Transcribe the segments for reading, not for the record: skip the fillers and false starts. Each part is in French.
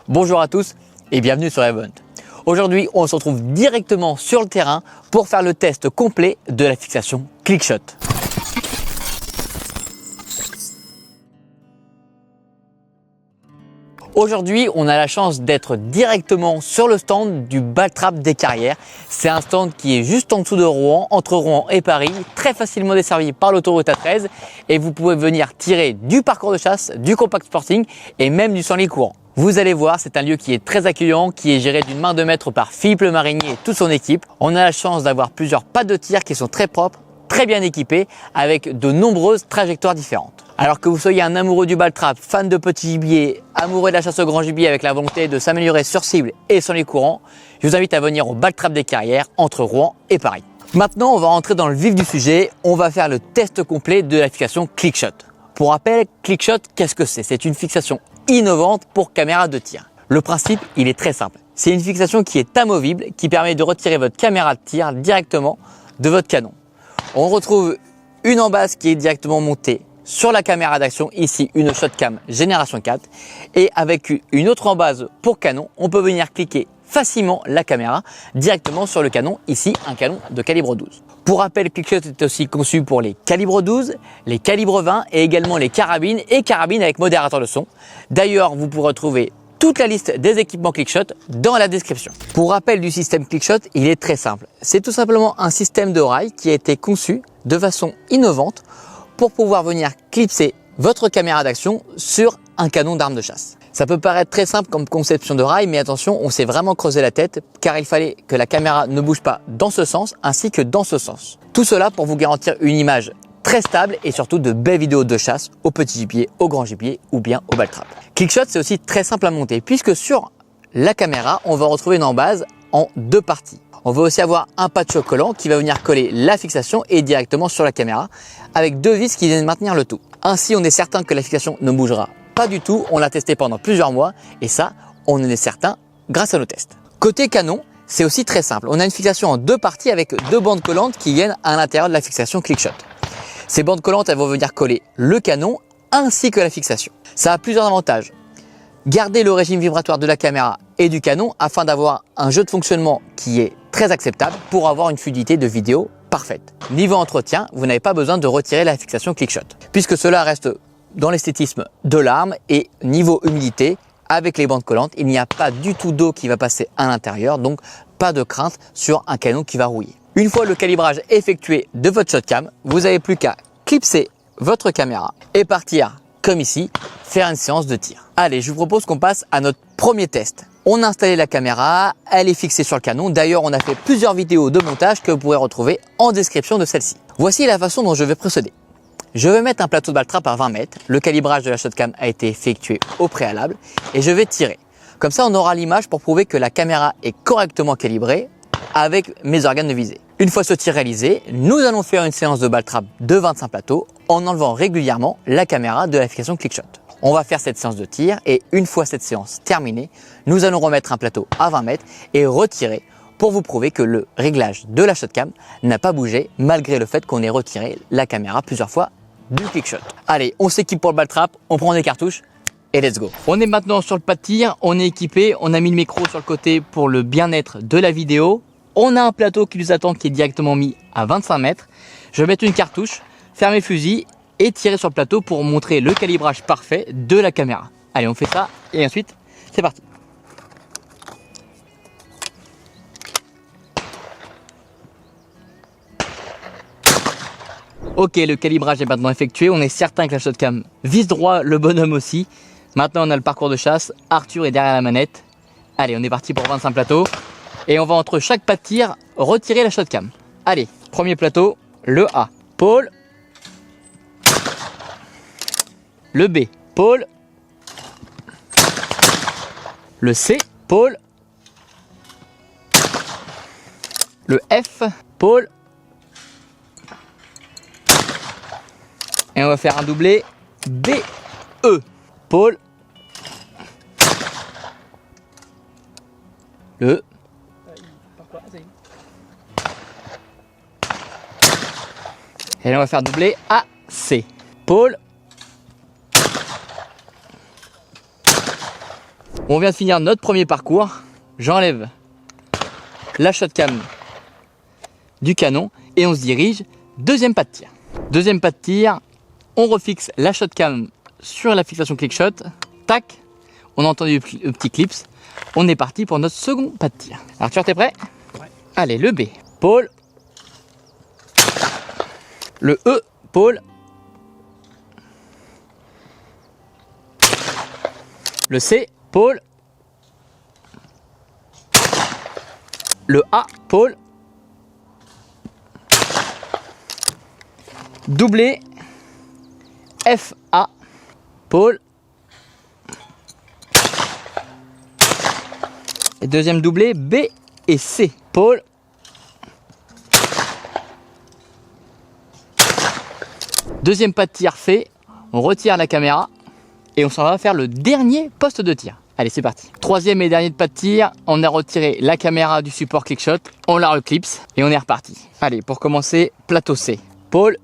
Bonjour à tous et bienvenue sur Event. Aujourd'hui, on se retrouve directement sur le terrain pour faire le test complet de la fixation ClickShot. Aujourd'hui, on a la chance d'être directement sur le stand du Ball Trap des Carrières. C'est un stand qui est juste en dessous de Rouen, entre Rouen et Paris, très facilement desservi par l'autoroute A13 et vous pouvez venir tirer du parcours de chasse, du compact sporting et même du sanglier courant. Vous allez voir, c'est un lieu qui est très accueillant, qui est géré d'une main de maître par Philippe Le Marinier et toute son équipe. On a la chance d'avoir plusieurs pattes de tir qui sont très propres, très bien équipés, avec de nombreuses trajectoires différentes. Alors que vous soyez un amoureux du ball trap, fan de petit gibier, amoureux de la chasse au grand gibier avec la volonté de s'améliorer sur cible et sur les courants, je vous invite à venir au Ball Trap des Carrières entre Rouen et Paris. Maintenant, on va rentrer dans le vif du sujet. On va faire le test complet de la fixation ClickShot. Pour rappel, ClickShot, qu'est-ce que c'est? C'est une fixation innovante pour caméra de tir. Le principe, il est très simple. C'est une fixation qui est amovible, qui permet de retirer votre caméra de tir directement de votre canon. On retrouve une embase qui est directement montée sur la caméra d'action, ici une Shotcam génération 4, et avec une autre embase pour canon, on peut venir cliquer facilement la caméra directement sur le canon, ici un canon de calibre 12. Pour rappel, ClickShot est aussi conçu pour les calibres 12, les calibres 20 et également les carabines et carabines avec modérateur de son. D'ailleurs, vous pourrez retrouver toute la liste des équipements ClickShot dans la description. Pour rappel du système ClickShot, il est très simple. C'est tout simplement un système de rail qui a été conçu de façon innovante pour pouvoir venir clipser votre caméra d'action sur un canon d'arme de chasse. Ça peut paraître très simple comme conception de rail, mais attention, on s'est vraiment creusé la tête car il fallait que la caméra ne bouge pas dans ce sens ainsi que dans ce sens. Tout cela pour vous garantir une image très stable et surtout de belles vidéos de chasse au petit gibier, au grand gibier ou bien au ball trap. ClickShot, c'est aussi très simple à monter puisque sur la caméra, on va retrouver une embase en deux parties. On va aussi avoir un patch collant qui va venir coller la fixation et directement sur la caméra avec deux vis qui viennent maintenir le tout. Ainsi, on est certain que la fixation ne bougera pas du tout. On l'a testé pendant plusieurs mois et ça, on en est certain grâce à nos tests. Côté canon, c'est aussi très simple. On a une fixation en deux parties avec deux bandes collantes qui viennent à l'intérieur de la fixation ClickShot. Ces bandes collantes, elles vont venir coller le canon ainsi que la fixation. Ça a plusieurs avantages. Garder le régime vibratoire de la caméra et du canon afin d'avoir un jeu de fonctionnement qui est très acceptable pour avoir une fluidité de vidéo parfaite. Niveau entretien, vous n'avez pas besoin de retirer la fixation ClickShot puisque cela reste dans l'esthétisme de l'arme et niveau humidité, avec les bandes collantes, il n'y a pas du tout d'eau qui va passer à l'intérieur, donc pas de crainte sur un canon qui va rouiller. Une fois le calibrage effectué de votre Shotcam, vous n'avez plus qu'à clipser votre caméra et partir comme ici, faire une séance de tir. Allez, je vous propose qu'on passe à notre premier test. On a installé la caméra, elle est fixée sur le canon. D'ailleurs, on a fait plusieurs vidéos de montage que vous pourrez retrouver en description de celle-ci. Voici la façon dont je vais procéder. Je vais mettre un plateau de ball trap à 20 mètres. Le calibrage de la Shotcam a été effectué au préalable et je vais tirer. Comme ça, on aura l'image pour prouver que la caméra est correctement calibrée avec mes organes de visée. Une fois ce tir réalisé, nous allons faire une séance de ball trap de 25 plateaux en enlevant régulièrement la caméra de la fixation ClickShot. On va faire cette séance de tir et une fois cette séance terminée, nous allons remettre un plateau à 20 mètres et retirer pour vous prouver que le réglage de la Shotcam n'a pas bougé malgré le fait qu'on ait retiré la caméra plusieurs fois du ClickShot. Allez, on s'équipe pour le ball trap, on prend des cartouches et let's go. On est maintenant sur le pas de tir, on est équipé, on a mis le micro sur le côté pour le bien-être de la vidéo. On a un plateau qui nous attend qui est directement mis à 25 mètres. Je vais mettre une cartouche, fermer le fusil et tirer sur le plateau pour montrer le calibrage parfait de la caméra. Allez, on fait ça et ensuite, c'est parti. Ok, le calibrage est maintenant effectué. On est certain que la Shotcam vise droit, le bonhomme aussi. Maintenant, on a le parcours de chasse. Arthur est derrière la manette. Allez, on est parti pour 25 plateaux. Et on va entre chaque pas de tir retirer la Shotcam. Allez, premier plateau, le A, Paul. Le B, Paul. Le C, Paul. Le F, Paul. Et on va faire un doublé B, E, Paul. Le et là on va faire doubler A, C, Paul. On vient de finir notre premier parcours. J'enlève la shotcam du canon et on se dirige deuxième pas de tir. Deuxième pas de tir, on refixe la shotcam sur la fixation clickshot. Tac, on a entendu le petit clips. On est parti pour notre second pas de tir. Arthur, t'es prêt? Ouais. Allez, le B, Paul. Le E, Paul. Le C, Paul. Le A, Paul. Doublé. F, A, Paul. Et deuxième doublé, B et C, Paul. Deuxième pas de tir fait, on retire la caméra et on s'en va faire le dernier poste de tir. Allez, c'est parti. Troisième et dernier pas de tir, on a retiré la caméra du support clickshot, on la reclipse et on est reparti. Allez, pour commencer, plateau C, Paul.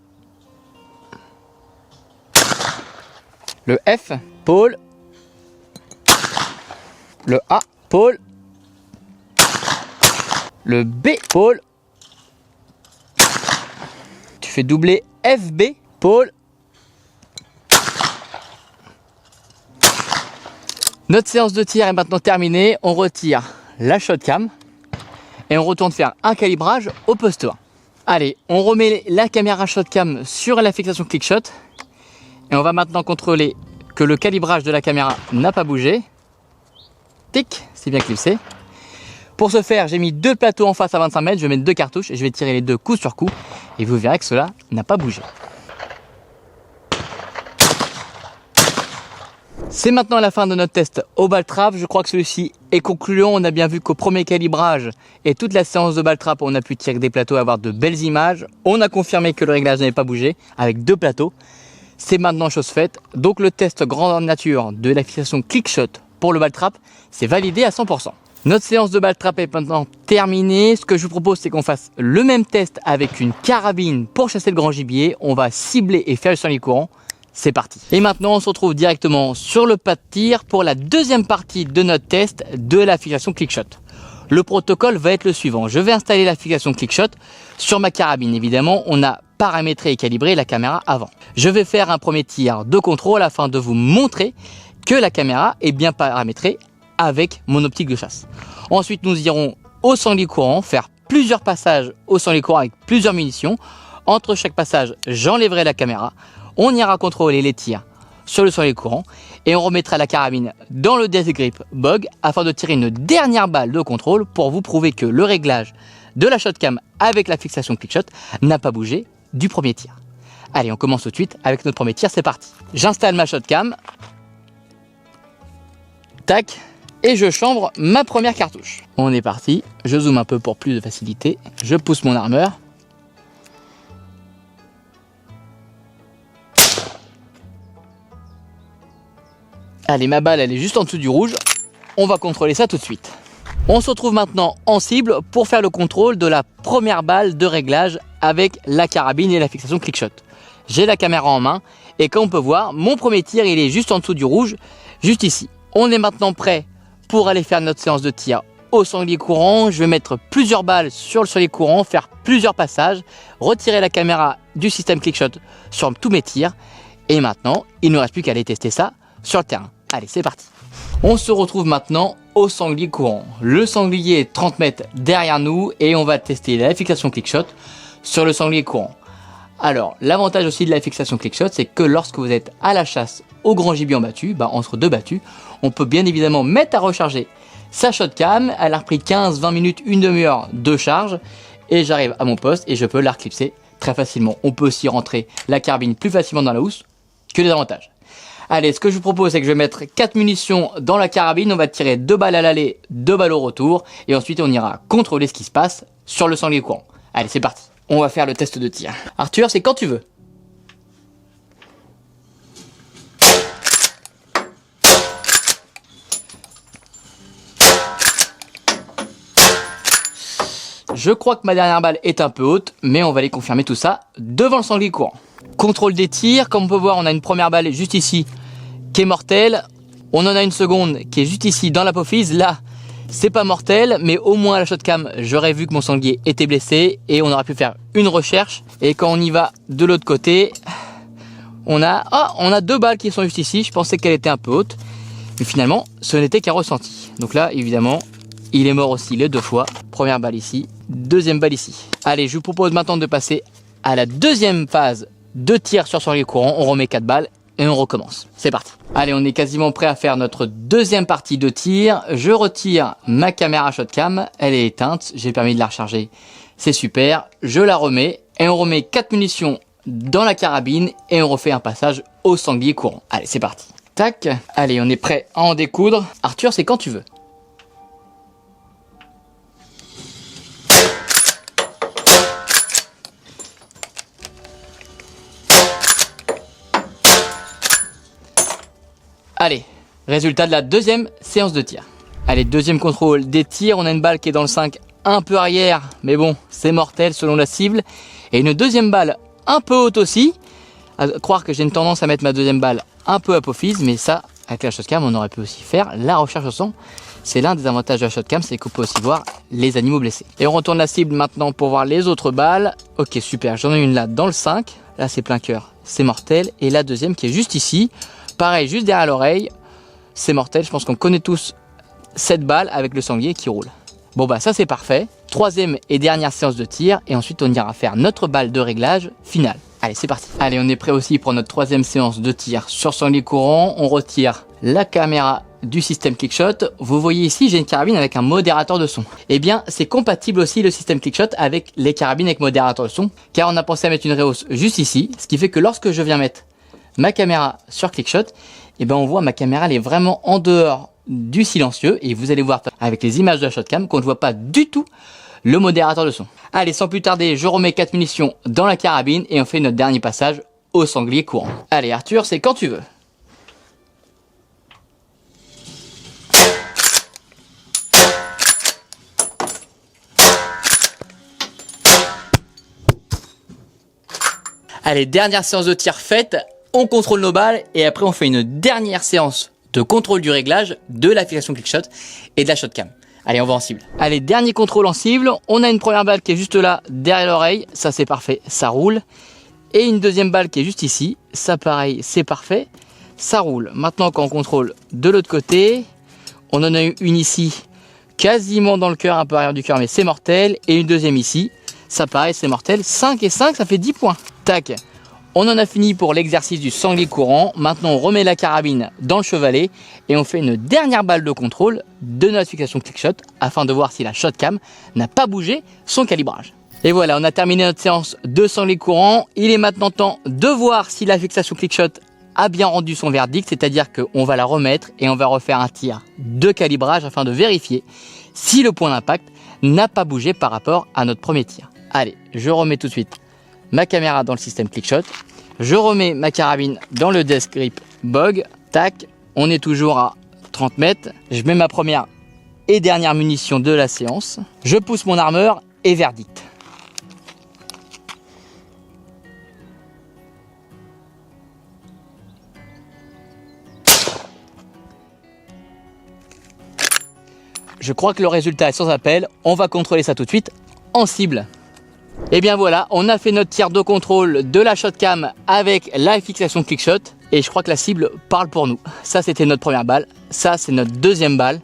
Le F, Paul. Le A, Paul. Le B, Paul. Tu fais doubler FB, Paul. Notre séance de tir est maintenant terminée. On retire la shotcam et on retourne faire un calibrage au poste 1. Allez, on remet la caméra shotcam sur la fixation clickshot et on va maintenant contrôler que le calibrage de la caméra n'a pas bougé. Tic, c'est bien clipsé. Pour ce faire, j'ai mis deux plateaux en face à 25 mètres, je vais mettre deux cartouches et je vais tirer les deux coup sur coup et vous verrez que cela n'a pas bougé. C'est maintenant la fin de notre test au ball trap. Je crois que celui-ci est concluant. On a bien vu qu'au premier calibrage et toute la séance de ball trap, on a pu tirer des plateaux et avoir de belles images. On a confirmé que le réglage n'avait pas bougé avec deux plateaux. C'est maintenant chose faite. Donc le test grandeur nature de la fixation clickshot pour le ball trap, c'est validé à 100%. Notre séance de ball trap est maintenant terminée. Ce que je vous propose, c'est qu'on fasse le même test avec une carabine pour chasser le grand gibier. On va cibler et faire le sanglier courant. C'est parti. Et maintenant, on se retrouve directement sur le pas de tir pour la deuxième partie de notre test de la fixation clickshot. Le protocole va être le suivant. Je vais installer la fixation clickshot sur ma carabine. Évidemment, on a paramétré et calibré la caméra avant. Je vais faire un premier tir de contrôle afin de vous montrer que la caméra est bien paramétrée avec mon optique de chasse. Ensuite, nous irons au sanglier courant, faire plusieurs passages au sanglier courant avec plusieurs munitions. Entre chaque passage, j'enlèverai la caméra. On ira contrôler les tirs sur le sanglier courant et on remettra la carabine dans le Death Grip Bog afin de tirer une dernière balle de contrôle pour vous prouver que le réglage de la shotcam avec la fixation clickshot n'a pas bougé du premier tir. Allez, on commence tout de suite avec notre premier tir, c'est parti. J'installe ma shotcam. Tac. Et je chambre ma première cartouche. On est parti. Je zoome un peu pour plus de facilité. Je pousse mon armeur. Allez, ma balle, elle est juste en dessous du rouge. On va contrôler ça tout de suite. On se retrouve maintenant en cible pour faire le contrôle de la première balle de réglage avec la carabine et la fixation clickshot. J'ai la caméra en main et comme on peut voir, mon premier tir, il est juste en dessous du rouge, juste ici. On est maintenant prêt pour aller faire notre séance de tir au sanglier courant. Je vais mettre plusieurs balles sur le sanglier courant, faire plusieurs passages, retirer la caméra du système clickshot sur tous mes tirs. Et maintenant, il ne nous reste plus qu'à aller tester ça sur le terrain. Allez, c'est parti. On se retrouve maintenant au sanglier courant. Le sanglier est 30 mètres derrière nous et on va tester la fixation clickshot sur le sanglier courant. Alors, l'avantage aussi de la fixation clickshot, c'est que lorsque vous êtes à la chasse au grand gibier en battu, entre deux battus, on peut bien évidemment mettre à recharger sa shotcam. Elle a repris 15-20 minutes, une demi-heure de charge et j'arrive à mon poste et je peux la reclipser très facilement. On peut aussi rentrer la carabine plus facilement dans la housse que les avantages. Allez, ce que je vous propose, c'est que je vais mettre 4 munitions dans la carabine. On va tirer 2 balles à l'aller, 2 balles au retour. Et ensuite, on ira contrôler ce qui se passe sur le sanglier courant. Allez, c'est parti. On va faire le test de tir. Arthur, c'est quand tu veux. Je crois que ma dernière balle est un peu haute, mais on va aller confirmer tout ça devant le sanglier courant. Contrôle des tirs, comme on peut voir, on a une première balle juste ici qui est mortelle. On en a une seconde qui est juste ici dans l'apophyse. Là, c'est pas mortel, mais au moins à la shotcam, j'aurais vu que mon sanglier était blessé et on aurait pu faire une recherche. Et quand on y va de l'autre côté, on a 2 balles qui sont juste ici. Je pensais qu'elle était un peu haute, mais finalement, ce n'était qu'un ressenti. Donc là, évidemment, il est mort aussi les 2 fois. Première balle ici, deuxième balle ici. Allez, je vous propose maintenant de passer à la deuxième phase de tir sur sanglier courant. On remet 4 balles et on recommence. C'est parti. Allez, on est quasiment prêt à faire notre deuxième partie de tir. Je retire ma caméra shotcam. Elle est éteinte. J'ai permis de la recharger. C'est super. Je la remets et on remet 4 munitions dans la carabine et on refait un passage au sanglier courant. Allez, c'est parti. Tac. Allez, on est prêt à en découdre. Arthur, c'est quand tu veux. Allez, résultat de la deuxième séance de tir. Allez, deuxième contrôle des tirs. On a une balle qui est dans le 5, un peu arrière, mais bon, c'est mortel selon la cible. Et une deuxième balle un peu haute aussi. À croire que j'ai une tendance à mettre ma deuxième balle un peu apophyse, mais ça, avec la shotcam, on aurait pu aussi faire la recherche au son. C'est l'un des avantages de la shotcam, c'est qu'on peut aussi voir les animaux blessés. Et on retourne la cible maintenant pour voir les autres balles. Ok, super, j'en ai une là dans le 5. Là, c'est plein cœur, c'est mortel. Et la deuxième qui est juste ici. Pareil, juste derrière l'oreille, c'est mortel. Je pense qu'on connaît tous cette balle avec le sanglier qui roule. Bon bah ça c'est parfait. Troisième et dernière séance de tir et ensuite on ira faire notre balle de réglage finale. Allez, c'est parti. Allez, on est prêt aussi pour notre troisième séance de tir sur sanglier courant. On retire la caméra du système Clickshot. Vous voyez ici, j'ai une carabine avec un modérateur de son. Eh bien, c'est compatible aussi le système Clickshot avec les carabines avec modérateur de son, car on a pensé à mettre une rehausse juste ici, ce qui fait que lorsque je viens mettre ma caméra sur Clickshot, et ben on voit ma caméra elle est vraiment en dehors du silencieux et vous allez voir avec les images de la shotcam qu'on ne voit pas du tout le modérateur de son. Allez, sans plus tarder, je remets 4 munitions dans la carabine et on fait notre dernier passage au sanglier courant. Allez Arthur, c'est quand tu veux. Allez, dernière séance de tir faite. On contrôle nos balles et après on fait une dernière séance de contrôle du réglage de la fixation Clickshot et de la shotcam. Allez, on va en cible. Allez, dernier contrôle en cible. On a une première balle qui est juste là derrière l'oreille. Ça c'est parfait, ça roule. Et une deuxième balle qui est juste ici. Ça pareil, c'est parfait, ça roule. Maintenant quand on contrôle de l'autre côté, on en a eu une ici quasiment dans le cœur, un peu arrière du cœur, mais c'est mortel. Et une deuxième ici. Ça pareil, c'est mortel. 5 et 5, ça fait 10 points. Tac. On en a fini pour l'exercice du sanglier courant. Maintenant, on remet la carabine dans le chevalet et on fait une dernière balle de contrôle de notre fixation Clickshot afin de voir si la shotcam n'a pas bougé son calibrage. Et voilà, on a terminé notre séance de sanglier courant. Il est maintenant temps de voir si la fixation Clickshot a bien rendu son verdict, c'est-à-dire qu'on va la remettre et on va refaire un tir de calibrage afin de vérifier si le point d'impact n'a pas bougé par rapport à notre premier tir. Allez, je remets tout de suite ma caméra dans le système Clickshot. Je remets ma carabine dans le desk grip BOG. Tac, on est toujours à 30 mètres. Je mets ma première et dernière munition de la séance. Je pousse mon armeur et verdict. Je crois que le résultat est sans appel. On va contrôler ça tout de suite en cible. Et bien voilà, on a fait notre tir de contrôle de la shotcam avec la fixation Clickshot et je crois que la cible parle pour nous. Ça c'était notre première balle, ça c'est notre deuxième balle.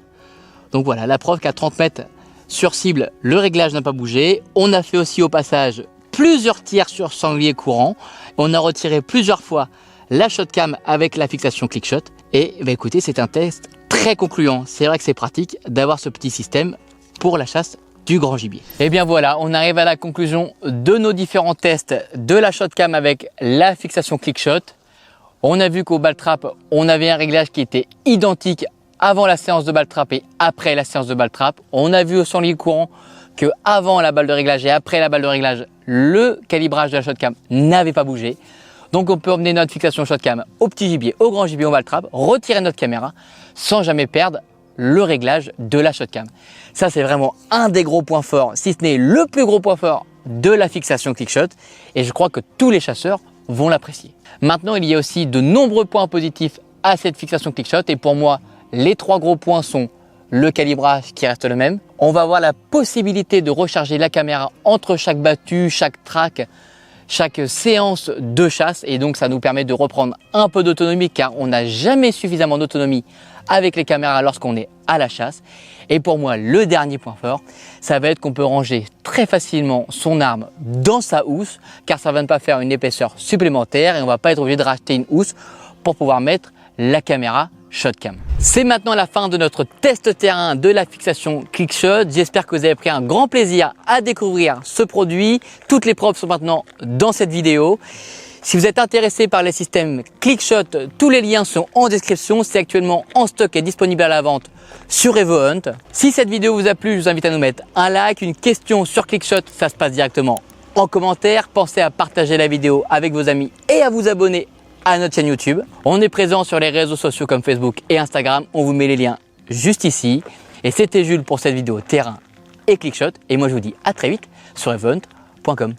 Donc voilà, la preuve qu'à 30 mètres sur cible, le réglage n'a pas bougé. On a fait aussi au passage plusieurs tirs sur sanglier courant. On a retiré plusieurs fois la shotcam avec la fixation Clickshot. Et bah écoutez, c'est un test très concluant. C'est vrai que c'est pratique d'avoir ce petit système pour la chasse du grand gibier. Et bien voilà, on arrive à la conclusion de nos différents tests de la shotcam avec la fixation Clickshot. On a vu qu'au ball trap, on avait un réglage qui était identique avant la séance de ball trap et après la séance de ball trap. On a vu au sanglier courant que avant la balle de réglage et après la balle de réglage, le calibrage de la shotcam n'avait pas bougé. Donc on peut emmener notre fixation shotcam au petit gibier, au grand gibier, au ball trap, retirer notre caméra sans jamais perdre le réglage de la shotcam. Ça c'est vraiment un des gros points forts, si ce n'est le plus gros point fort de la fixation Clickshot et je crois que tous les chasseurs vont l'apprécier. Maintenant il y a aussi de nombreux points positifs à cette fixation ClickShot. Et pour moi, les 3 gros points sont le calibrage qui reste le même. On va avoir la possibilité de recharger la caméra entre chaque battue, chaque track, chaque séance de chasse. Et donc, ça nous permet de reprendre un peu d'autonomie car on n'a jamais suffisamment d'autonomie avec les caméras lorsqu'on est à la chasse. Et pour moi, le dernier point fort, ça va être qu'on peut ranger très facilement son arme dans sa housse car ça va ne pas faire une épaisseur supplémentaire et on ne va pas être obligé de racheter une housse pour pouvoir mettre la caméra ShotCam. C'est maintenant la fin de notre test terrain de la fixation ClickShot. J'espère que vous avez pris un grand plaisir à découvrir ce produit. Toutes les preuves sont maintenant dans cette vidéo. Si vous êtes intéressé par les systèmes ClickShot, tous les liens sont en description. C'est actuellement en stock et disponible à la vente sur EvoHunt. Si cette vidéo vous a plu, je vous invite à nous mettre un like, une question sur ClickShot. Ça se passe directement en commentaire. Pensez à partager la vidéo avec vos amis et à vous abonner à notre chaîne YouTube. On est présent sur les réseaux sociaux comme Facebook et Instagram. On vous met les liens juste ici. Et c'était Jules pour cette vidéo terrain et ClickShot. Et moi, je vous dis à très vite sur evohunt.com.